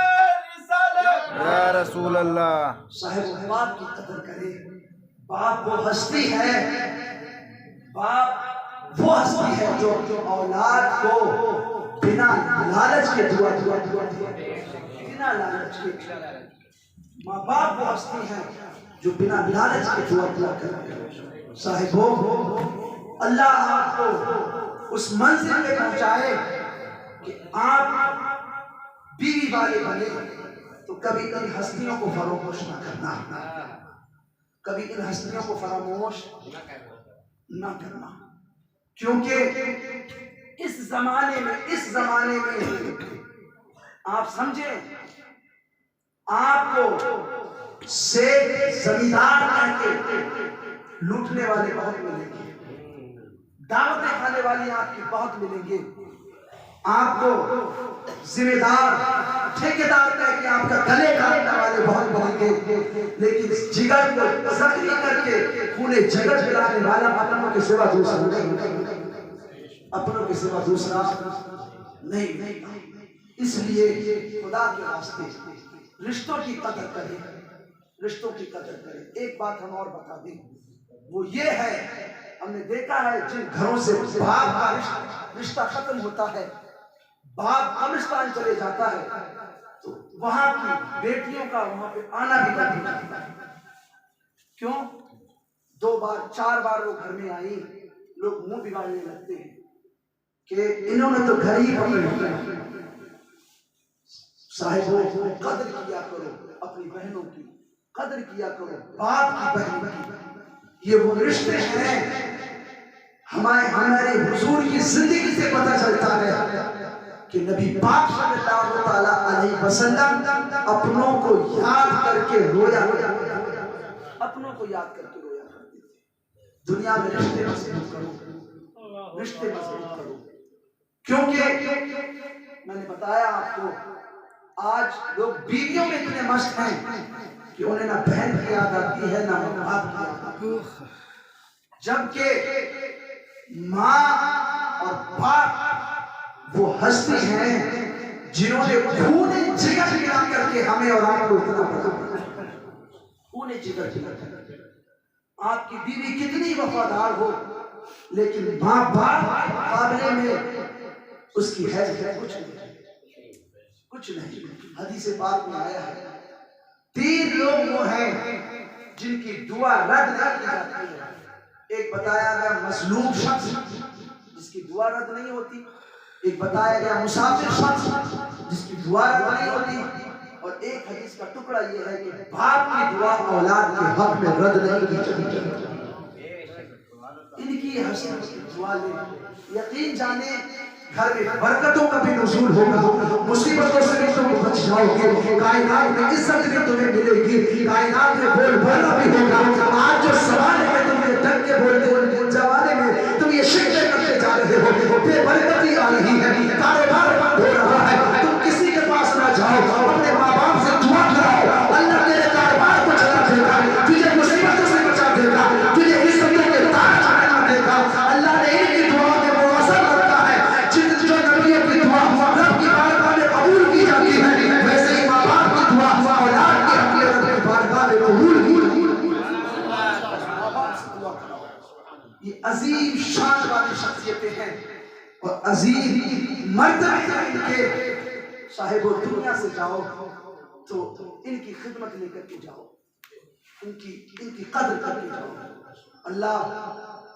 رسالت۔
یا رسول اللہ۔
صاحب باپ کی قدر کرے، باپ وہ ہستی ہے، باپ وہ ہستی ہے جو اولاد کو بنا لالچ کے دعا دے، بنا لالچ کے۔ ماں باپ وہ ہستی ہے جو بنا لالچ کے دعا کرتے۔ صاحبوں، اللہ آپ کو اس منزل پہ پہنچائے کہ آپ بیوی والے بنے تو کبھی ان ہستیوں کو فراموش نہ کرنا، کبھی ان ہستیوں کو فراموش نہ کرنا، کیونکہ اس زمانے میں آپ سمجھیں آپ کو سیٹ زمیندار کہہ کے لوٹنے والے بہت ملیں گے، دعوتیں کھانے والی آپ کی بہت ملیں گے، آپ کو ذمہ دار ٹھیکیدار کہہ کے آپ کا گلے کاٹنے والے بہت ملیں گے، لیکن جگر کو زخمی کر کے خون جگر پلانے والا اپنوں کے سوا دوسرا نہیں، اپنوں کے سوا دوسرا نہیں۔ اس لیے خدا کے واسطے رشتوں کی قدر کریں، رشتوں کی قدر کریں۔ ایک بات ہم اور بتا دیں، وہ یہ ہے ہم نے دیکھا ہے جن گھروں سے باپ کا رشتہ ختم ہوتا ہے، باپ قبرستان چلے جاتا ہے تو وہاں کی بیٹیوں کا وہاں پہ آنا بھی بند ہو جاتا ہے۔ کیوں؟ 2 بار 4 بار وہ گھر میں آئی، لوگ منہ بگاڑنے لگتے ہیں کہ انہوں نے تو گھر ہی پکڑ لیا۔ صاحبوں، قدر کیا کرو اپنی بہنوں کی، قدر کیا کرو باپ کی بہن کی۔ یہ وہ رشتے ہیں، ہمارے حضور کی زندگی سے پتہ چلتا ہے کہ نبی پاک صلی اللہ تعالیٰ علیہ وسلم اپنوں کو یاد کر کے رویا کرتے تھے، اپنوں کو یاد کر کے رویا کرتے تھے۔ دنیا میں رشتے مضبوط کرو، رشتے مضبوط کرو، کیونکہ میں نے بتایا آپ کو آج لوگ بیویوں میں اتنے مست ہیں کہ انہیں نہ بہن کی یاد آتی ہے نہ باپ کی یاد آتی ہے، جبکہ ماں اور باپ وہ ہستی ہیں جنہوں نے خون جگر ملا کر کے ہمیں اور آپ کو اتنا بڑا خون جگر کر کے۔ آپ کی بیوی کتنی وفادار ہو لیکن ماں باپ کے مقابلے میں اس کی حیثیت کچھ نہیں۔ حدیث پاک میں آیا ہے 3 لوگ وہ ہیں جن کی دعا رد نہیں کی جاتی ہے۔ ایک بتایا گیا مظلوم شخص جس کی دعا رد نہیں ہوتی، ایک بتایا گیا مسافر شخص جس کی دعا رد نہیں ہوتی، اور ایک حدیث کا ٹکڑا یہ ہے کہ باپ کی دعا اولاد کے حق میں رد نہیں کی جاتی۔ ان کی حسن کی دعا لیں، یقین جانے گھر میں برکتوں کا بھی نزول ہوگا، مصیبتوں سے بھی تم بچ جاؤ گے، کائنات میں عزت بھی تمہیں ملے گی، کائنات میں بول بولنا بھی ہوگا۔ آج جو زمانے میں تم یہ ڈر کے بولتے ہو، جس زمانے میں تم یہ شکوے کرتے جا رہے ہو، بے برکتی آ رہی ہے، کاروبار بند ہو رہا ہے، تم کسی کے پاس نہ جاؤ، اپنے ماں باپ سے دعا کراؤ، اللہ تیرے کاروبار کو چلا دے گا، تجھے مصیبتوں سے بچا دے گا، تجھے عزتوں کے تاج چڑھا دے گا۔ اللہ نے ان کی دعاؤں میں وہ اثر رکھا ہے جو نبیوں کی دعا رب کی بارگاہ میں قبول کی جاتی ہے، ویسے ہی ماں باپ کی دعا اولاد کی رب کی بارگاہ میں قبول کی جاتی ہے۔ یہ عظیم شان والی شخصیتیں ہیں اور عظیم مرتبے ان کے۔ صاحب دنیا سے جاؤ تو ان کی خدمت لے کر کے جاؤ، ان کی قدر کر کے جاؤ، اللہ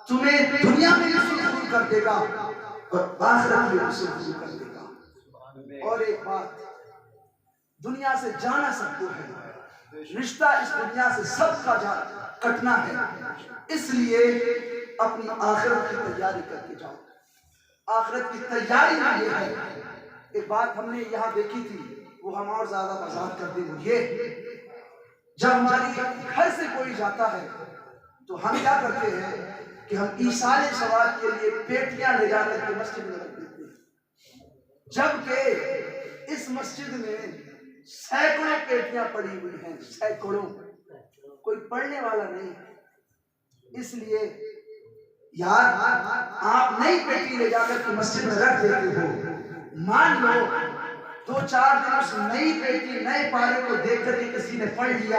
تمہیں دنیا میں بھی سرور کر دے گا اور آخرت میں بھی سرور کر دے گا۔ اور ایک بات، دنیا سے جانا سب کو ہے، رشتہ اس دنیا سے سب کا کٹنا ہے، اس لیے اپنی آخرت کی تیاری کر کے جاؤ۔ آخرت کی تیاری میں یہ ہے، ایک بات ہم نے یہاں دیکھی تھی، وہ ہم اور زیادہ وضاحت کر دیں، وہ یہ جب ہماری گھر سے کوئی جاتا ہے تو ہم کیا کرتے ہیں کہ ہم ایصال ثواب کے لیے پیٹیاں لے جا کر کے مسجد میں رکھ دیتے ہیں، جبکہ اس مسجد میں سینکڑوں پیٹیاں پڑی ہوئی ہیں، سینکڑوں، کوئی پڑھنے والا نہیں۔ اس لیے یار آپ نئی پیٹی لے جا کر کے مسجد میں رکھ دیتے ہو، مان لو 2-4 دن اس نئی پیٹی نئے پارے کو دیکھ کر کے کسی نے پڑھ لیا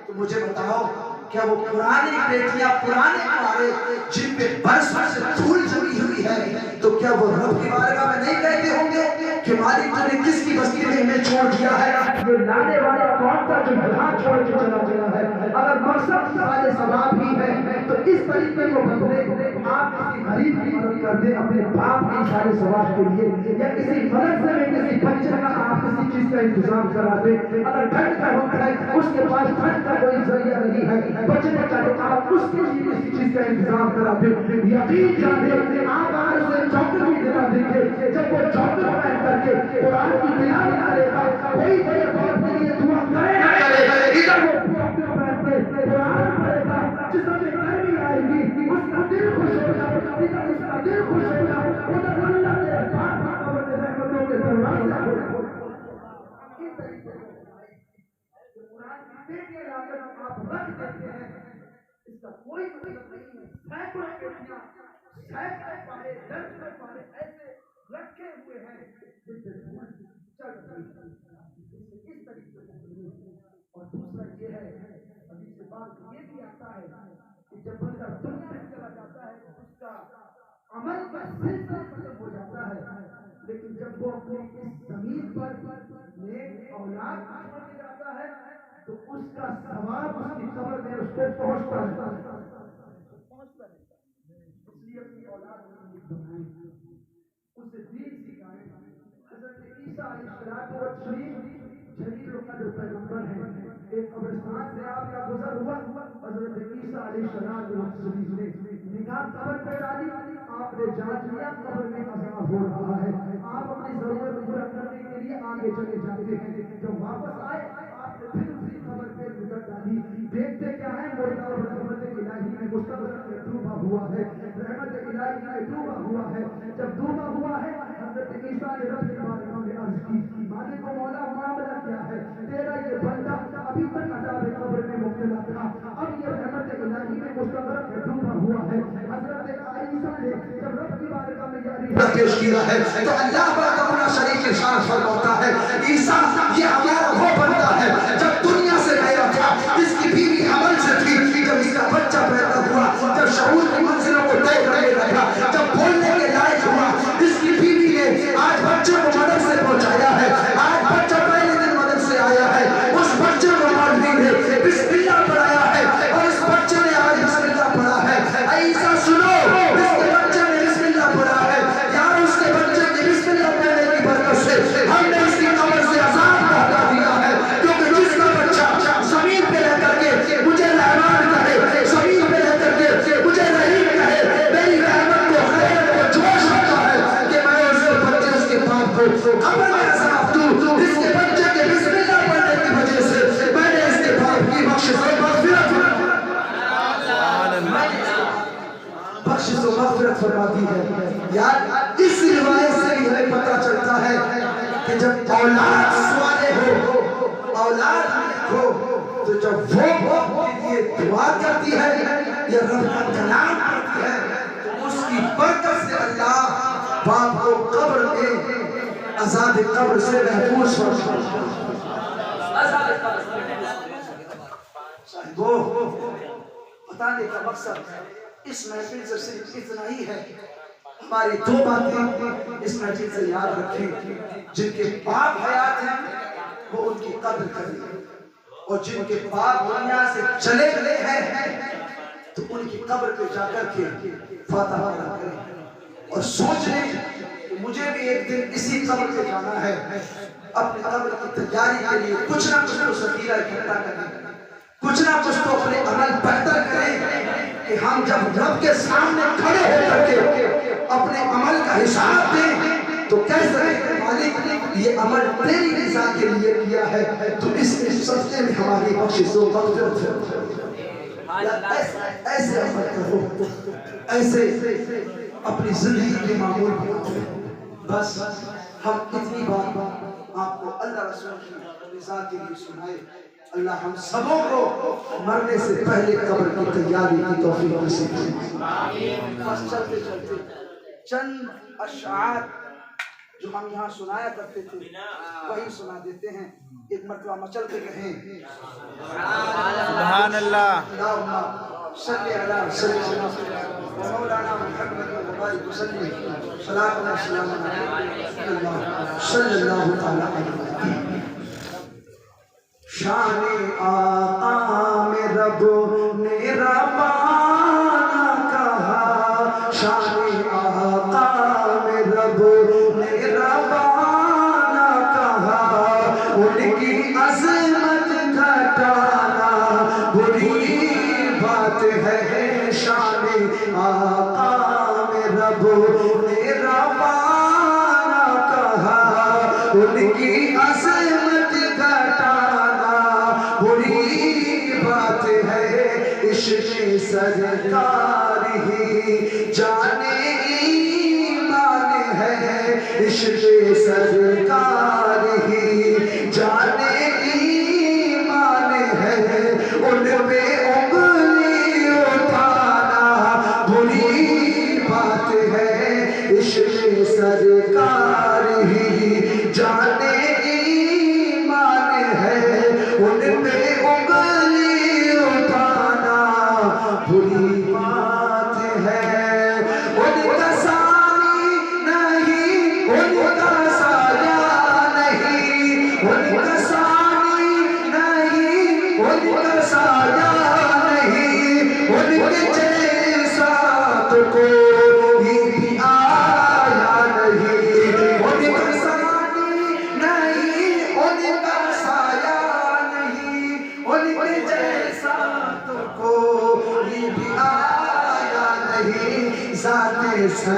تو مجھے بتاؤ کیا وہ پرانی پیٹیاں پرانے پارے جن پہ برسوں سے دھول جمی ہوئی ہے تو کیا وہ رب کی بارگاہ میں نہیں کہتے ہوں گے کہ مالک تو نے کس کی بستی میں ہمیں چھوڑ دیا ہے، یہ لانے والا کون تھا جو یہاں چھوڑ کے چلا گیا ہے؟ اگر مقصد سارے ثواب ہی ہے تو اس طریقے کو بدلے، آپ کسی غریب کی مدد کر دیں اپنے باپ کی سارے ثواب کے لیے، یا کسی مدرسے میں کسی بچے کا آپ کسی چیز کا انتظام کرا دیں۔ اگر ٹھنڈ کا وقت ہے اس کے پاس ٹھنڈ کا کوئی ذریعہ نہیں ہے بچنے کا تو آپ اس کے لیے کسی چیز کا انتظام کرا دیں۔ یقین جانیں آپ آج اسے چوکر بھی دلا دیں گے، جب وہ چوکر پہن کر کے قرآن کی تلاوت کرے گا کوئی بڑے بات کے لیے دعا کرے نہ کرے، ادھر وہ چوکر پہن کے قرآن پڑھے گا، جس میں گرمی آئے گی اس کا دل خوش ہو جائے، ادھر اس کا دل خوش ہو جائے، ادھر اللہ کے پاک اور رحمتوں کے دروازے کھولے۔ آپ رکھ دیتے ہیں اس کا کوئی مطلب نہیں ہے، سینکڑوں پیٹیاں سینکڑوں پارے درجنوں پارے ایسے رکھے ہوئے ہیں جن سے دھول چڑھ رہی ہے، اس طریقے سے۔ اور دوسرا یہ ہے حدیث پاک یہ بھی آتا ہے کہ جب بندہ دنیا میں چلا جاتا ہے تو اس کا عمل کا سلسلہ ختم ہو جاتا ہے، لیکن جب وہ اپنی اس زمین پر نیک اولاد چھوڑ کے جاتا ہے تو اس کا ثواب اس کی قبر میں اس کو پہنچتا ہے۔
جلیل القدر پیغمبر ہیں. ایک قبرستان سے آپ کا گزر ہوا. حضرت عیسیٰ علیہ السلام نے نگاہ قبر پہ ڈالی. آپ نے جان لیا قبر میں عذاب ہو رہا ہے. آپ اپنی ضرورت پورا کرنے کے لیے آگے چلے جاتے ہیں. جب واپس آئے آپ نے پھر اسی قبر پہ نگاہ ڈالی. دیکھتے کیا ہے مردہ اور رحمت الہی میں مستقبل میں ڈوبا ہوا ہے. رحمت الہی میں ڈوبا ہوا ہے. جب ڈوبا ہوا ہے حضرت عیسیٰ نے رب کے بارگاہ میں عرض کی مالک و مولا معاملہ کیا ہے؟ تیرا یہ بندہ ابھی تک عذاب قبر میں مبتلا تھا, اب یہ رحمت الہی میں مستقبل میں ڈوبا ہوا ہے. حضرت عیسیٰ نے جب رب کی بارگاہ میں یہ
پیش کیا ہے تو اللہ پاک اپنا شریک ارشاد فرماتا ہے عیسیٰ یہ ہمارا وہ بندہ ہے جب دنیا سے گیا تھا اس کی بیوی حمل سے تھی, جب اس کا بچہ پیدا ہوا, جب شعور کی منزلوں کو طے کرنے لگا, جب بولنے کے لائق ہوا, اس کی بیوی نے آج بچے کو مدد سے پہنچایا ہے. آج بچہ پہلے دن مدد سے آیا ہے, اس بچے کو مولوی نے بسم اللہ پڑھایا ہے اور اس بچے نے آج بسم اللہ پڑھا ہے. عیسیٰ سنو, اس کے بچے نے بسم اللہ پڑھا ہے یار, اس کے بچے کی بسم اللہ پڑھنے کی برکت سے ہم نے اس کی قبر سے عذاب کو ہٹا دیا ہے. کیونکہ جس کا بچہ زمین پہ رہ کر کے مجھے رحمان کہے, زمین پہ رہ کر کے مجھے رحیم کہے, میری رحمت کو خیر کو جوش ہوتا ہے کہ میں اس کے بچے اس کے باپ کو قبر میں عذاب دوں. اس کے بچے کے بسم اللہ پڑھنے کی وجہ سے میں نے اس کے باپ کی بخشش و مغفرت فرما دی ہے. یار اس روایت سے بھی ہمیں پتہ چلتا ہے کہ جب اولاد سوالے ہو, اولاد ہو, تو جب وہ باپ کے لیے دعا کرتی ہے یا رب کا کلام کرتی ہے تو اس کی برکت سے اللہ باپ کو قبر میں عذاب قبر سے محفوظ فرماتا ہے. وہ بتانے کا مقصد اس محفل سے صرف اتنا ہی ہے. ہماری دو باتیں اس محفل سے یاد رکھیں, جن کے باپ حیات ہیں وہ ان کی قدر کریں, اور جن کے باپ دنیا سے چلے گئے ہیں تو ان کی قبر پہ جا کر کے فاتحہ پڑھا کریں اور سوچ لیں کہ مجھے بھی ایک دن اسی قبر پہ جانا ہے. اپنے قبر کی تیاری کے لیے کچھ نہ کچھ تو ذخیرہ اکٹھا کریں, کچھ نہ کچھ تو اپنے عمل بہتر کریں کہ ہم جب رب کے سامنے کھڑے ہو کر کے اپنے عمل کا حساب دیں تو کہہ سکیں مالک یہ عمل تیری رضا کے لیے کیا ہے, تو اس صدقے میں ہماری بخشش و مغفرت ہے. ایسے عمل کرو, ایسے اپنی زندگی کے معمول بناؤ. بس ہم اتنی بات آپ کو اللہ رسول کی رضا کے لیے سنائے. اللہ ہم سبوں کو مرنے سے پہلے قبر کی تیاری کی توفیق نصیب فرمائے. بس چلتے چلتے چند اشعار جو ہم یہاں سنایا کرتے تھے وہی سنا دیتے ہیں. ایک مرتبہ مچل کے کہیں
سبحان اللہ.
اللہم صلی علی سیدنا مولانا محمد وبارک وسلم صلاۃ و سلام علی صلی اللہ تعالی علیہ وسلم. شان آقا میں رب نے ربانا کہا, شان آقا میں رب نے ربانا کہا, ان کی عظمت گھٹانا بری بات ہے. شان آقا میں رب نے ربانا کہا, ان کی عظمت گھٹانا بری بات ہے. عشق سرکار ہی جانے ایمان ہے, عشق سرکار ہی جانے ایمان ہے. ان پہ انگلی اٹھانا بری بات ہے. عشق سرکار ہی جانے ایمان ہے, ان پہ انگلی اٹھانا بری بات ہے. ان کا ثانی نہیں, ان کا سایہ نہیں, ان کا ثانی نہیں, ان کا سایہ نہیں, ان کے جیسا تو کوئی بھی آیا نہیں. ان کا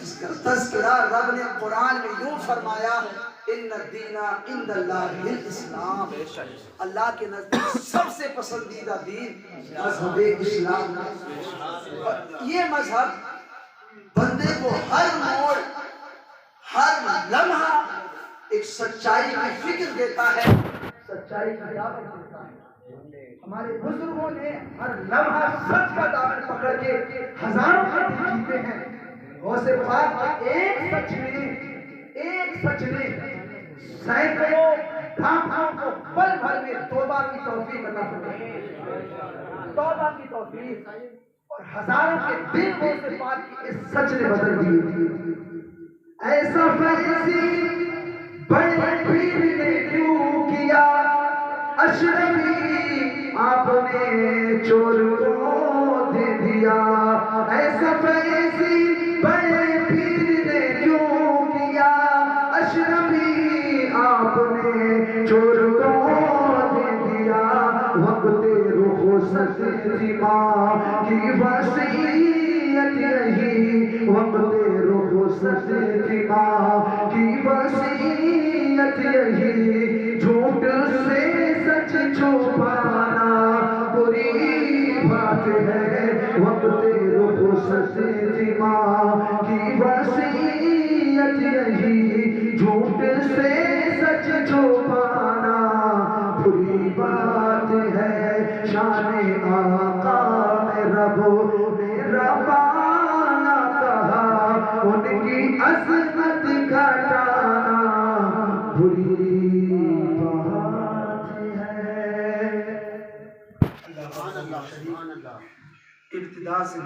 اس کا تذکرہ رب نے قرآن میں یوں فرمایا ان الدین عند اللہ الاسلام، اللہ کے نزدیک سب سے پسندیدہ دین مذہب اسلام ہے۔ اور یہ مذہب بندے کو ہر موڑ ہر لمحہ ایک سچائی کی فکر دیتا ہے، سچائی کی دعوت دیتا ہے۔ ہمارے بزرگوں نے ہر لمحہ سچ کا دامن پکڑ کے ہزاروں قدم جیتے ہیں۔ غوث پاک ایک سچ نے سینکڑوں ڈھاکوں کو پل بھر میں توبہ کی توفیق عطا فرمائی، توبہ کی توفیق، اور ہزاروں کے دل غوث پاک کی اس سچ نے بدل دیے۔ ایسا فیضی بڑے پیر نے کیوں کیا، اشرفی آپ نے چور کو دے دیا۔ ایسا فیضی بڑے پیر نے کیوں کیا، اشرفی آپ نے چور کو دے دیا۔ وقت رخصت تھی ماں کی وصیت یہی، وقت رخصت تھی ماں کی وصیت یہی، جھوٹ سے سچ چھپانا بری بات ہے۔ وقت رخصت تھی ماں کی وصیت یہی، جھوٹ سے سچ چھپانا بری بات ہے۔ شان آقا میں رب نے ربانہ کہا، ان کی عظمت گھٹانا بری بات ہے۔ ابتدا سے